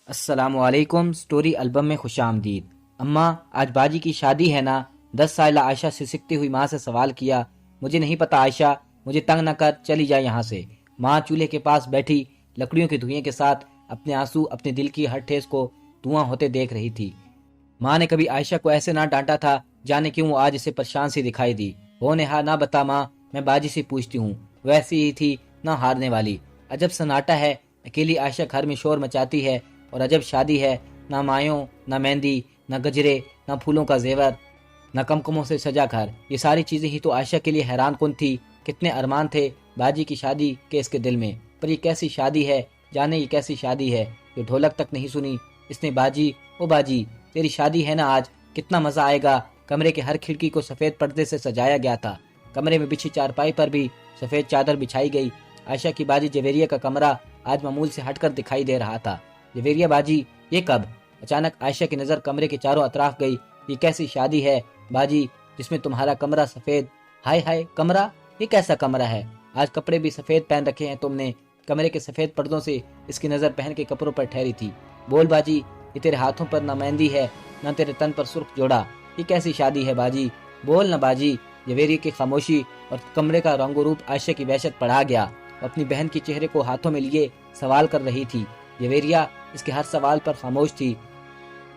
السلام علیکم، story album میں خوش آمدید۔ اماں، آج باجی کی شادی ہے نا؟ 10 سالہ عائشہ سے سکتی ہوئی ماں سے سوال کیا۔ مجھے نہیں پتا عائشہ، مجھے تنگ نہ کر، چلی جا یہاں سے۔ ماں چولہے کے پاس بیٹھی لکڑیوں کے دھوئیں کے ساتھ اپنے آنسو، اپنے دل کی ہر ٹھیس کو دھواں ہوتے دیکھ رہی تھی۔ ماں نے کبھی عائشہ کو ایسے نہ ڈانٹا تھا، جانے کیوں وہ آج اسے پریشان سی دکھائی دی۔ ہو نہا نہ بتا ماں، میں باجی سے پوچھتی ہوں، ویسی ہی تھی، نہ ہارنے والی۔ عجب سناٹا ہے، اکیلی عائشہ گھر میں شور مچاتی ہے، اور عجب شادی ہے، نہ مایوں، نہ مہندی، نہ گجرے، نہ پھولوں کا زیور، نہ کمکموں سے سجا گھر۔ یہ ساری چیزیں ہی تو عائشہ کے لیے حیران کن تھی۔ کتنے ارمان تھے باجی کی شادی کے اس کے دل میں، پر یہ کیسی شادی ہے، جانے یہ کیسی شادی ہے، یہ ڈھولک تک نہیں سنی اس نے۔ باجی، او باجی، تیری شادی ہے نا آج، کتنا مزہ آئے گا۔ کمرے کے ہر کھڑکی کو سفید پردے سے سجایا گیا تھا، کمرے میں بچھی چارپائی پر بھی سفید چادر بچھائی گئی۔ عائشہ کی باجی جویریہ کا کمرہ آج معمول سے ہٹ کر دکھائی دے رہا تھا۔ جویریہ باجی، یہ کب؟ اچانک عائشہ کی نظر کمرے کے چاروں اطراف گئی۔ یہ کیسی شادی ہے باجی جس میں تمہارا کمرہ سفید؟ ہائے ہائے، کمرہ؟ یہ کیسا کمرہ ہے؟ آج کپڑے بھی سفید پہن رکھے ہیں تم نے۔ کمرے کے سفید پردوں سے اس کی نظر پہن کے کپڑوں پر ٹھہری تھی۔ بول باجی، یہ تیرے ہاتھوں پر نہ مہندی ہے، نہ تیرے تن پر سرخ جوڑا، یہ کیسی شادی ہے باجی؟ بول نہ باجی۔ جویریہ کی خاموشی اور کمرے کا رنگ و روپ عائشہ کی وحشت بڑھا گیا۔ اپنی بہن کے چہرے کو ہاتھوں میں لیے سوال کر رہی تھی۔ جویریہ اس کے ہر سوال پر خاموش تھی۔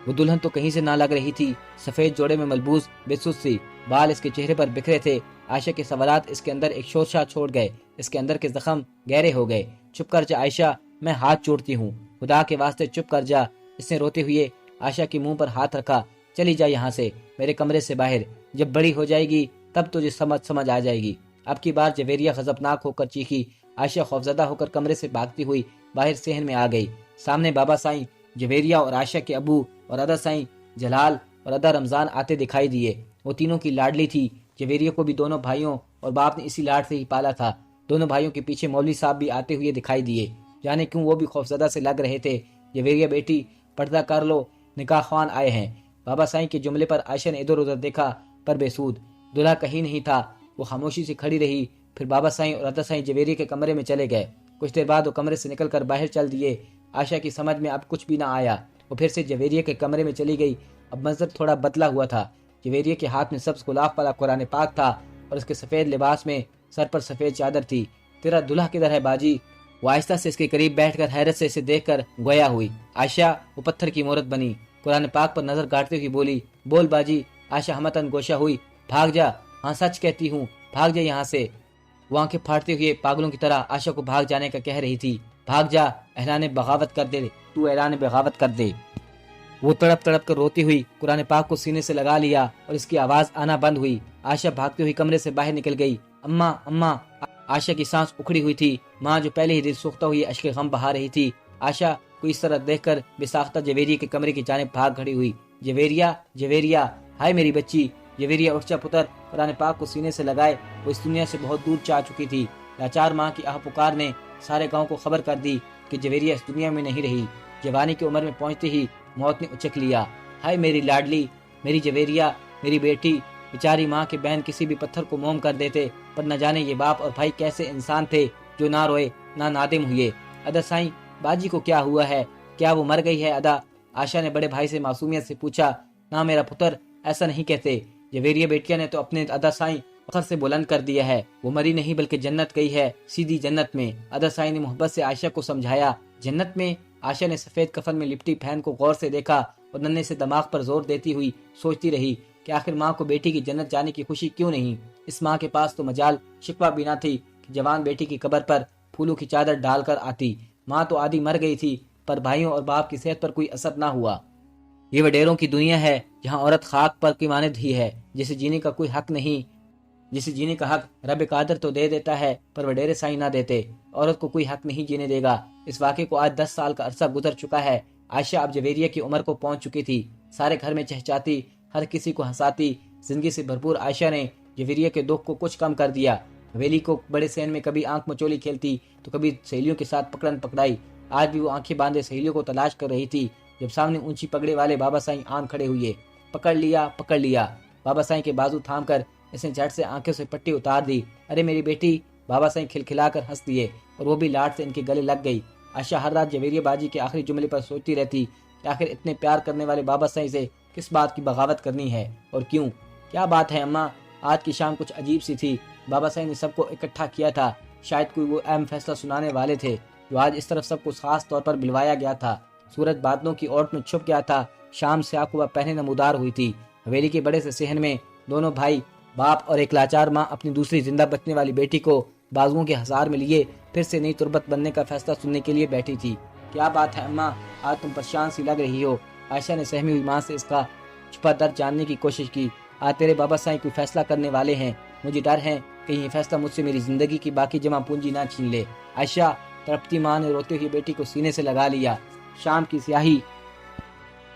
وہ دلہن تو کہیں سے نہ لگ رہی تھی، سفید جوڑے میں ملبوس بے سوس سی، بال اس کے چہرے پر بکھرے تھے۔ عائشہ کے سوالات اس کے اندر ایک شورشا چھوڑ گئے، اس کے اندر کے زخم گہرے ہو گئے۔ چپ کر جا عائشہ، میں ہاتھ جوڑتی ہوں، خدا کے واسطے چپ کر جا۔ اس نے روتے ہوئے عائشہ کے منہ پر ہاتھ رکھا۔ چلی جا یہاں سے، میرے کمرے سے باہر، جب بڑی ہو جائے گی تب تجھے سمجھ آ جائے گی۔ اب کی بار جویریہ غضبناک ہو کر چیخی۔ عائشہ خوفزدہ ہو کر کمرے سے بھاگتی ہوئی باہر صحن میں آ گئی۔ سامنے بابا سائیں، جویریہ اور عائشہ کے ابو اور ادا سائیں جلال اور ادا رمضان آتے دکھائی دیے۔ وہ تینوں کی لاڈلی تھی۔ جویریہ کو بھی دونوں بھائیوں اور باپ نے اسی لاڈ سے ہی پالا تھا۔ دونوں بھائیوں کے پیچھے مولوی صاحب بھی آتے ہوئے دکھائی دیے، جانے کیوں وہ بھی خوفزدہ سے لگ رہے تھے۔ جویریہ بیٹی، پردہ کر لو، نکاح خوان آئے ہیں۔ بابا سائیں کے جملے پر عائشہ نے ادھر ادھر دیکھا، پر بے سود، دلہا کہیں نہیں تھا۔ وہ خاموشی سے کھڑی رہی۔ پھر بابا سائیں اور ادا سائیں جویریہ کے کمرے میں چلے گئے۔ کچھ دیر بعد وہ کمرے سے نکل کر باہر چل دیے۔ عائشہ کی سمجھ میں اب کچھ بھی نہ آیا۔ وہ پھر سے جویریہ کے کمرے میں چلی گئی۔ اب منظر تھوڑا بدلا ہوا تھا۔ جویریہ کے ہاتھ میں سبز غلاف والا قرآن پاک تھا، اور اس کے سفید لباس میں سر پر سفید چادر تھی۔ تیرا دلہا کدھر ہے باجی؟ وہ آہستہ سے اس کے قریب بیٹھ کر حیرت سے اسے دیکھ کر گویا ہوئی۔ عائشہ وہ پتھر کی مورت بنی، قرآن پاک پر نظر گاڑتے ہوئی بولی، بول باجی۔ عائشہ ہمتن گوشہ ہوئی، بھاگ جا، ہاں سچ کہتی ہوں، بھاگ جا یہاں سے۔ وہ آنکھیں پھاڑتے ہوئے پاگلوں کی طرح عائشہ کو بھاگ جانے کا کہہ رہی تھی۔ بھاگ جا، اعلان بغاوت کر دے، تو اعلان بغاوت کر دے۔ وہ تڑپ تڑپ کر روتی ہوئی قرآن پاک کو سینے سے لگا لیا، اور اس کی آواز آنا بند ہوئی۔ عائشہ بھاگتی ہوئی کمرے سے باہر نکل گئی۔ اماں، اماں۔ عائشہ کی سانس اکھڑی ہوئی تھی۔ ماں جو پہلے ہی دل سوختہ ہوئی اشک غم بہا رہی تھی، عائشہ کو اس طرح دیکھ کر بے ساختہ جویریہ کے کمرے کی جانب بھاگ کھڑی ہوئی۔ جویریہ، جویریہ، ہائے میری بچی۔ جویریہ اٹھ جا پتر، قرآن پاک کو سینے سے لگائے۔ وہ اس دنیا سے بہت دور جا چکی تھی۔ لاچار ماں کی آہ پکار نے سارے گاؤں کو خبر کر دی کہ جویریہ اس دنیا میں نہیں رہی۔ جوانی کی عمر میں پہنچتے ہی موت نے اچک لیا۔ ہائے میری لاڈلی، میری جویریہ، میری بیٹی۔ بیچاری ماں کے بہن کسی بھی پتھر کو موم کر دیتے، پر نہ جانے یہ باپ اور بھائی کیسے انسان تھے جو نہ روئے نہ نادم ہوئے۔ ادا سائیں، باجی کو کیا ہوا ہے؟ کیا وہ مر گئی ہے ادا؟ عائشہ نے بڑے بھائی سے معصومیت سے پوچھا۔ نہ میرا پتر، ایسا نہیں کہتے۔ جویریہ بیٹیا نے تو اپنے ادا سائیں فخر سے بلند کر دیا ہے، وہ مری نہیں بلکہ جنت گئی ہے، سیدھی جنت میں۔ ادا سائیں نے محبت سے عائشہ کو سمجھایا۔ جنت میں؟ عائشہ نے سفید کفن میں لپٹی بہن کو غور سے دیکھا، اور ننھے سے دماغ پر زور دیتی ہوئی سوچتی رہی کہ آخر ماں کو بیٹی کی جنت جانے کی خوشی کیوں نہیں؟ اس ماں کے پاس تو مجال شکوہ بھی نہ تھی کہ جوان بیٹی کی قبر پر پھولوں کی چادر ڈال کر آتی۔ ماں تو آدھی مر گئی تھی، پر بھائیوں اور باپ کی صحت پر کوئی اثر نہ ہوا۔ یہ وڈیروں کی دنیا ہے جہاں عورت خاک پر کی مانند ہی ہے، جسے جینے کا کوئی حق نہیں، جسے جینے کا حق رب قادر تو دے دیتا ہے، پر وڈیرے سائیں نہ دیتے۔ عورت کو کوئی حق نہیں جینے دے گا۔ اس واقعے کو آج 10 سال کا عرصہ گزر چکا ہے۔ عائشہ اب جویریہ کی عمر کو پہنچ چکی تھی۔ سارے گھر میں چہچاتی، ہر کسی کو ہنساتی زندگی سے بھرپور عائشہ نے جویریہ کے دکھ کو کچھ کم کر دیا۔ حویلی کو بڑے سین میں کبھی آنکھ مچولی کھیلتی تو کبھی سہیلیوں کے ساتھ پکڑن پکڑائی۔ آج بھی وہ آنکھیں باندھے سہیلیوں کو تلاش کر رہی تھی، جب سامنے اونچی پگڑے والے بابا سائیں آن کھڑے ہوئے۔ پکڑ لیا، پکڑ لیا۔ بابا سائیں کے بازو تھام کر اس نے جھٹ سے آنکھوں سے پٹی اتار دی۔ ارے میری بیٹی، بابا سائیں کھلکھلا کر ہنس دیے، اور وہ بھی لاڈ سے ان کے گلے لگ گئی۔ عائشہ ہر رات جویریہ باجی کے آخری جملے پر سوچتی رہتی کہ آخر اتنے پیار کرنے والے بابا سائیں سے کس بات کی بغاوت کرنی ہے اور کیوں؟ کیا بات ہے اماں؟ آج کی شام کچھ عجیب سی تھی۔ بابا سائیں نے سب کو اکٹھا کیا تھا، شاید کوئی وہ اہم فیصلہ سنانے والے تھے جو آج اس طرف سب کو خاص طور پر بلوایا گیا تھا۔ سورج بادلوں کی اوٹ میں چھپ گیا تھا، شام سیاہ قبا پہنے نمودار ہوئی تھی۔ حویلی کے بڑے سے صحن میں دونوں بھائی، باپ اور ایک لاچار ماں اپنی دوسری زندہ بچنے والی بیٹی کو بازوؤں کے ہزار میں لیے پھر سے نئی تربت بننے کا فیصلہ سننے کے لیے بیٹھی تھی۔ کیا بات ہے اماں؟ آج تم پریشان سی لگ رہی ہو۔ عائشہ نے سہمی ہوئی ماں سے اس کا چھپا درد جاننے کی کوشش کی۔ آج تیرے بابا سائیں کوئی فیصلہ کرنے والے ہیں، مجھے ڈر ہے کہ یہ فیصلہ مجھ سے میری زندگی کی باقی جمع پونجی نہ چھین لے۔ عائشہ، تڑپتی ماں نے روتے ہوئے بیٹی کو سینے سے لگا لیا۔ شام کی سیاہی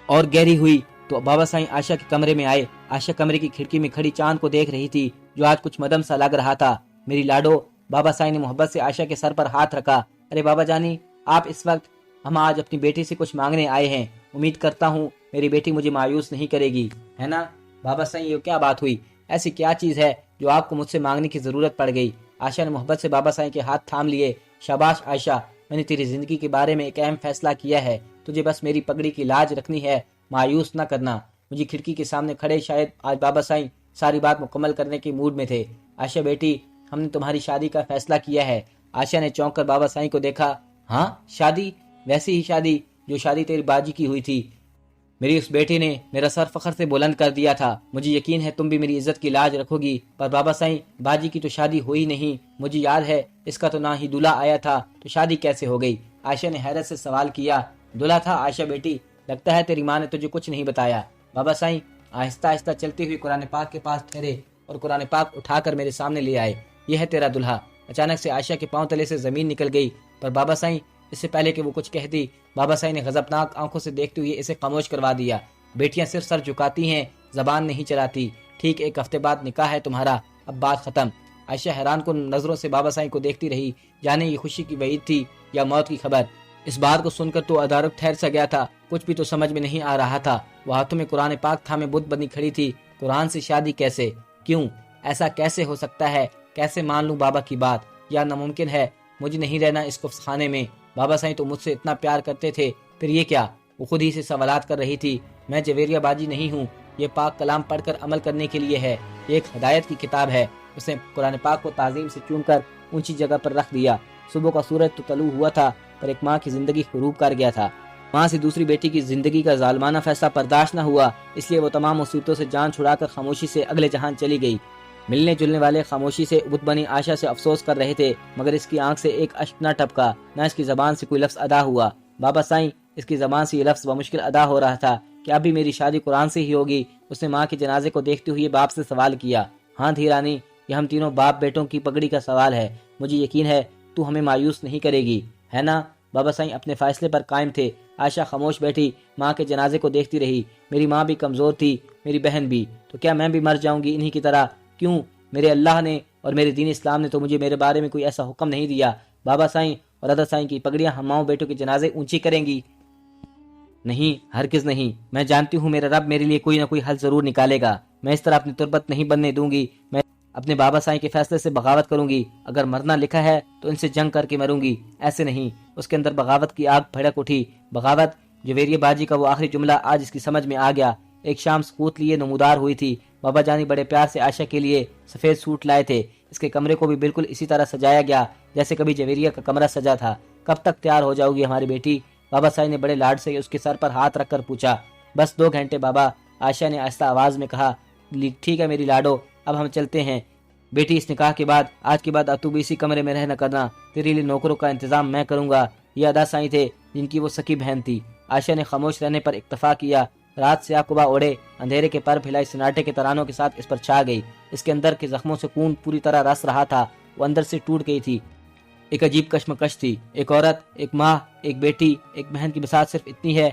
اور گہری ہوئی تو بابا سائیں عائشہ کے کمرے میں آئے۔ عائشہ کمرے کی کھڑکی میں کھڑی چاند کو دیکھ رہی تھی جو آج کچھ مدم سا لگ رہا تھا۔ میری لاڈو، بابا سائیں نے محبت سے عائشہ کے سر پر ہاتھ رکھا۔ ارے بابا جانی، آپ اس وقت؟ ہم آج اپنی بیٹی سے کچھ مانگنے آئے ہیں، امید کرتا ہوں میری بیٹی مجھے مایوس نہیں کرے گی، ہے نا؟ بابا سائیں، یہ کیا بات ہوئی؟ ایسی کیا چیز ہے جو آپ کو مجھ سے مانگنے کی ضرورت پڑ گئی؟ عائشہ نے محبت سے بابا سائیں کے ہاتھ تھام لیے۔ شاباش عائشہ، میں نے تیری زندگی کے بارے میں ایک اہم فیصلہ کیا ہے، تجھے بس میری پگڑی کی لاج رکھنی ہے، مایوس نہ کرنا۔ مجھے کھڑکی کے سامنے کھڑے شاید آج بابا سائیں ساری بات مکمل کرنے کے موڈ میں تھے۔ عائشہ بیٹی، ہم نے تمہاری شادی کا فیصلہ کیا ہے۔ عائشہ نے چونک کر بابا سائیں کو دیکھا۔ ہاں شادی؟ ویسی ہی شادی جو شادی تیری باجی کی ہوئی تھی۔ میری اس بیٹی نے میرا سر فخر سے بلند کر دیا تھا، مجھے یقین ہے تم بھی میری عزت کی لاج رکھو گی۔ پر بابا سائیں، باجی کی تو شادی ہوئی نہیں، مجھے یاد ہے اس کا تو نہ ہی دلہا آیا تھا، تو شادی کیسے ہو گئی؟ عائشہ نے حیرت سے سوال کیا۔ دلہا تھا عائشہ بیٹی، لگتا ہے تیری ماں نے تجھے کچھ نہیں بتایا۔ بابا سائیں آہستہ آہستہ چلتے ہوئے قرآن پاک کے پاس ٹھہرے اور قرآن پاک اٹھا کر میرے سامنے لے آئے۔ یہ ہے تیرا دلہا۔ اچانک سے عائشہ کے پاؤں تلے سے زمین نکل گئی، پر بابا سائیں، اس سے پہلے کہ وہ کچھ کہتی، بابا سائیں نے غضبناک آنکھوں سے دیکھتے ہوئے اسے خاموش کروا دیا۔ بیٹیاں صرف سر جھکاتی ہیں، زبان نہیں چلاتی۔ ٹھیک ایک ہفتے بعد نکاح ہے تمہارا، اب بات ختم۔ عائشہ حیران کن نظروں سے بابا سائیں کو دیکھتی رہی، جانے یہ خوشی کی وعید تھی یا موت کی خبر۔ اس بات کو سن کر تو ادارک ٹھہر سا گیا تھا، کچھ بھی تو سمجھ میں نہیں آ رہا تھا۔ وہ ہاتھوں میں قرآن پاک تھامے بت بنی کھڑی تھی۔ قرآن سے شادی کیسے؟ کیوں؟ ایسا کیسے ہو سکتا ہے؟ کیسے مان لوں بابا کی بات؟ یا ناممکن ہے؟ مجھے نہیں رہنا اس کفس خانے میں۔ بابا سائیں تو مجھ سے اتنا پیار کرتے تھے، پھر یہ کیا؟ وہ خود ہی سے سوالات کر رہی تھی۔ میں جویریہ باجی نہیں ہوں، یہ پاک کلام پڑھ کر عمل کرنے کے لیے ہے، یہ ایک ہدایت کی کتاب ہے۔ اس نے قرآن پاک کو تعظیم سے چوم کر اونچی جگہ پر رکھ دیا۔ صبح کا سورج تو طلوع ہوا تھا، پر ایک ماں کی زندگی خروب کر گیا تھا۔ ماں سے دوسری بیٹی کی زندگی کا ظالمانہ فیصلہ برداشت نہ ہوا، اس لیے وہ تمام مصیبتوں سے جان چھڑا کر خاموشی سے اگلے جہان چلی گئی۔ ملنے جلنے والے خاموشی سے بت بنی عائشہ سے افسوس کر رہے تھے، مگر اس کی آنکھ سے ایک اشک نہ ٹپکا، نہ اس کی زبان سے کوئی لفظ ادا ہوا۔ بابا سائیں، اس کی زبان سے یہ لفظ بمشکل ادا ہو رہا تھا کہ اب بھی میری شادی قرآن سے ہی ہوگی۔ اس نے ماں کے جنازے کو دیکھتے ہوئے باپ سے سوال کیا۔ ہاں دھیرانی، یہ ہم تینوں باپ بیٹوں کی پگڑی کا سوال ہے، مجھے یقین ہے تو ہمیں مایوس نہیں کرے گی، ہے نا؟ بابا سائیں اپنے فیصلے پر قائم تھے۔ عائشہ خاموش بیٹھی ماں کے جنازے کو دیکھتی رہی۔ میری ماں بھی کمزور تھی، میری بہن بھی، تو کیا میں بھی مر جاؤں گی انہی کی طرح؟ کیوں؟ میرے اللہ نے اور میرے دین اسلام نے تو مجھے میرے بارے میں کوئی ایسا حکم نہیں دیا۔ بابا سائیں اور ادا سائیں کی پگڑیاں ہم ماؤں بیٹوں کے جنازے اونچی کریں گی؟ نہیں، ہرگز نہیں۔ میں جانتی ہوں میرا رب میرے لیے کوئی نہ کوئی حل ضرور نکالے گا۔ میں اس طرح اپنی تربت نہیں بننے دوں گی۔ میں اپنے بابا سائیں کے فیصلے سے بغاوت کروں گی۔ اگر مرنا لکھا ہے تو ان سے جنگ کر کے مروں گی، ایسے نہیں۔ اس کے اندر بغاوت کی آگ بھڑک اٹھی۔ بغاوت؟ جویریہ باجی کا وہ آخری جملہ آج اس کی سمجھ میں آ گیا۔ ایک شام سکوت لیے نمودار ہوئی تھی۔ بابا جانی بڑے پیار سے عائشہ کے لیے سفید سوٹ لائے تھے۔ اس کے کمرے کو بھی بالکل اسی طرح سجایا گیا جیسے کبھی جویریہ کا کمرہ سجا تھا۔ کب تک تیار ہو جاؤ گی ہماری بیٹی؟ بابا سائیں نے بڑے لاڈ سے اس کے سر پر ہاتھ رکھ کر پوچھا۔ بس 2 گھنٹے بابا، عائشہ نے آہستہ آواز میں کہا۔ ٹھیک ہے میری لاڈو، اب ہم چلتے ہیں۔ بیٹی، اس نکاح کے بعد، آج کے بعد تو بھی اسی کمرے میں رہنا کرنا، تیرے لیے نوکروں کا انتظام میں کروں گا۔ یہ ادا سائیں تھے جن کی وہ سکی بہن تھی۔ عائشہ نے خاموش رہنے پر اکتفا کیا۔ رات سے آکوبا اوڑے، اندھیرے کے پر پھیلائے سناٹے کے ترانوں کے ساتھ اس پر چھا گئی۔ اس کے اندر کے زخموں سے خون پوری طرح رس رہا تھا، وہ اندر سے ٹوٹ گئی تھی۔ ایک عجیب کشمکش تھی، ایک عورت، ایک ماں، ایک بیٹی، ایک بہن کی بساط صرف اتنی ہے۔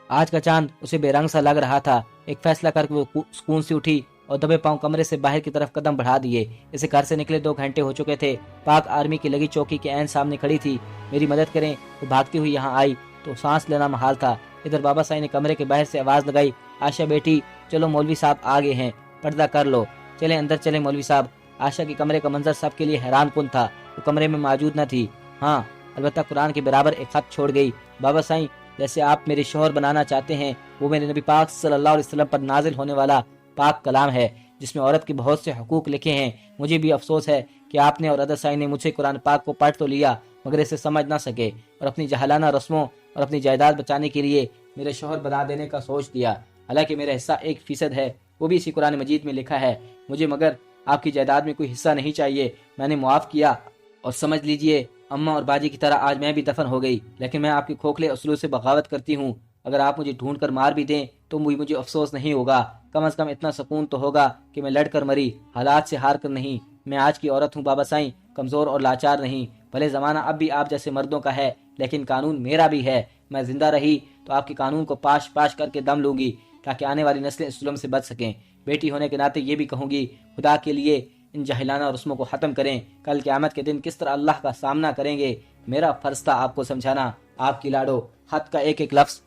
آج کا چاند اسے بے رنگ سا لگ رہا تھا۔ ایک فیصلہ کر کے وہ سکون سے اٹھی اور دبے پاؤں کمرے سے باہر کی طرف قدم بڑھا دیے۔ اسے گھر سے نکلے 2 گھنٹے ہو چکے تھے۔ پاک آرمی کی لگی چوکی کے عین سامنے کھڑی تھی۔ میری مدد کریں، وہ بھاگتی ہوئی یہاں آئی تو سانس لینا محال تھا۔ ادھر بابا سائیں نے کمرے کے باہر سے آواز لگائی، عائشہ بیٹی، چلو مولوی صاحب آ گئے ہیں، پردہ کر لو، چلیں اندر چلیں مولوی صاحب۔ عائشہ کے کمرے کا منظر سب کے لیے حیران کن تھا۔ وہ کمرے میں موجود نہ تھی۔ ہاں، البتہ قرآن کے برابر ایک خط چھوڑ گئی۔ بابا سائیں، جیسے آپ میرے شوہر بنانا چاہتے ہیں وہ میرے نبی پاک صلی اللہ علیہ وسلم پر نازل ہونے والا پاک کلام ہے جس میں عورت کے بہت سے حقوق لکھے ہیں۔ مجھے بھی افسوس ہے کہ آپ نے اور ادا سائیں نے مجھ سے قرآن پاک کو پڑھ تو لیا مگر اسے سمجھ نہ سکے اور اپنی جہلانہ رسموں اور اپنی جائیداد بچانے کے لیے میرے شوہر بنا دینے کا سوچ دیا۔ حالانکہ میرا حصہ 1% ہے، وہ بھی اسی قرآن مجید میں لکھا ہے۔ مجھے مگر آپ کی جائیداد میں کوئی حصہ نہیں چاہیے۔ میں نے معاف کیا اور سمجھ لیجئے اماں اور باجی کی طرح آج میں بھی دفن ہو گئی، لیکن میں آپ کے کھوکھلے اصولوں سے بغاوت کرتی ہوں۔ اگر آپ مجھے ڈھونڈ کر مار بھی دیں تو مجھے افسوس نہیں ہوگا، کم از کم اتنا سکون تو ہوگا کہ میں لڑ کر مری، حالات سے ہار کر نہیں۔ میں آج کی عورت ہوں بابا سائیں، کمزور اور لاچار نہیں۔ بھلے زمانہ اب بھی آپ جیسے مردوں کا ہے لیکن قانون میرا بھی ہے۔ میں زندہ رہی تو آپ کے قانون کو پاش پاش کر کے دم لوں گی تاکہ آنے والی نسلیں اس ظلم سے بچ سکیں۔ بیٹی ہونے کے ناطے یہ بھی کہوں گی خدا کے لیے ان جاہلانہ رسموں کو ختم کریں۔ کل قیامت کے دن کس طرح اللہ کا سامنا کریں گے، میرا فرض تھا آپ کو سمجھانا۔ آپ کی لاڈو۔ خط کا ایک ایک لفظ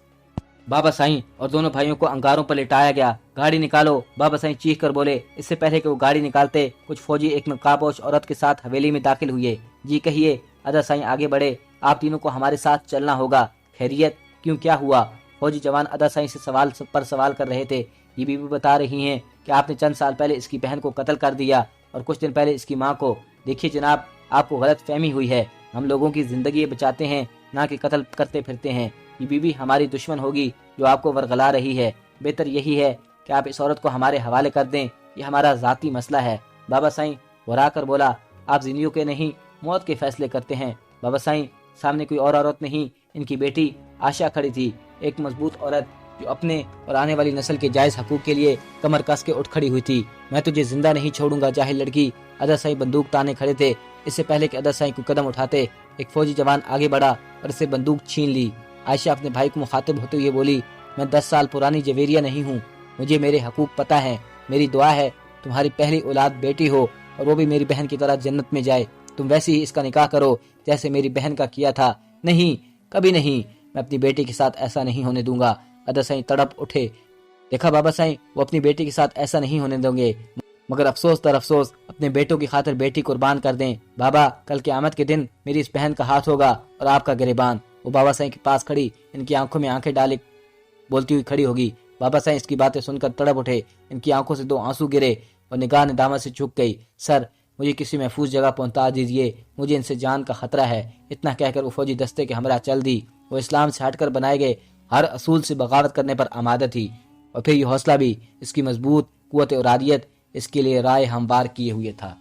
بابا سائیں اور دونوں بھائیوں کو انگاروں پر لٹایا گیا۔ گاڑی نکالو، بابا سائیں چیخ کر بولے۔ اس سے پہلے کہ وہ گاڑی نکالتے کچھ فوجی ایک نقابپوش عورت کے ساتھ حویلی میں داخل ہوئے۔ جی کہیے، ادا سائیں آگے بڑھے۔ آپ تینوں کو ہمارے ساتھ چلنا ہوگا۔ خیریت؟ کیوں، کیا ہوا؟ فوجی جوان ادا سائیں سے سوال پر سوال کر رہے تھے۔ یہ بھی بتا رہی ہیں کہ آپ نے چند سال پہلے اس کی بہن کو قتل کر دیا اور کچھ دن پہلے اس کی ماں کو۔ دیکھیے جناب، آپ کو غلط فہمی ہوئی ہے۔ ہم لوگوں کی زندگی بچاتے ہیں نہ کہ قتل کرتے پھرتے ہیں۔ یہ بیوی ہماری دشمن ہوگی جو آپ کو ورغلا رہی ہے۔ بہتر یہی ہے کہ آپ اس عورت کو ہمارے حوالے کر دیں، یہ ہمارا ذاتی مسئلہ ہے۔ بابا سائیں ورا کر بولا، آپ زندگیوں کے نہیں موت کے فیصلے کرتے ہیں۔ بابا سائیں سامنے کوئی اور عورت نہیں، ان کی بیٹی آشا کھڑی تھی، ایک مضبوط عورت جو اپنے اور آنے والی نسل کے جائز حقوق کے لیے کمر کس کے اٹھ کھڑی ہوئی تھی۔ میں تجھے زندہ نہیں چھوڑوں گا جاہل لڑکی۔ ادا سائیں بندوق تانے کھڑے تھے۔ اس سے پہلے کہ ادا سائیں کو قدم اٹھاتے ایک فوجی جوان آگے بڑھا اور اسے بندوق چھین لی۔ عائشہ اپنے بھائی کو مخاطب ہوتے ہوئے بولی، میں 10 سال پرانی جویریہ نہیں ہوں، مجھے میرے حقوق پتہ ہے۔ میری دعا ہے تمہاری پہلی اولاد بیٹی ہو اور وہ بھی میری بہن کی طرح جنت میں جائے۔ تم ویسے ہی اس کا نکاح کرو جیسے میری بہن کا کیا تھا۔ نہیں، کبھی نہیں، میں اپنی بیٹی کے ساتھ ایسا نہیں ہونے دوں گا۔ ادا سائیں تڑپ اٹھے۔ دیکھا بابا سائیں، وہ اپنی بیٹی کے ساتھ ایسا نہیں ہونے دیں گے، مگر افسوس در افسوس اپنے بیٹوں کی خاطر بیٹی قربان کر دیں۔ بابا، کل قیامت کے دن میری اس بہن کا ہاتھ ہوگا اور آپ کا گریبان۔ وہ بابا سائیں کے پاس کھڑی ان کی آنکھوں میں آنکھیں ڈالے بولتی ہوئی کھڑی ہوگی۔ بابا سائیں اس کی باتیں سن کر تڑپ اٹھے، ان کی آنکھوں سے 2 آنسو گرے اور نگاہ ندامت سے جھک گئی۔ سر، مجھے کسی محفوظ جگہ پہنچا دیجیے، مجھے ان سے جان کا خطرہ ہے۔ اتنا کہہ کر وہ فوجی دستے کے ہمراہ چل دی۔ وہ اسلام سے ہٹ کر بنائے گئے ہر اصول سے بغاوت کرنے پر آمادہ تھی، اور پھر یہ حوصلہ بھی، اس کی مضبوط قوت ارادیت اس کے لیے رائے ہموار کیے ہوئے تھا۔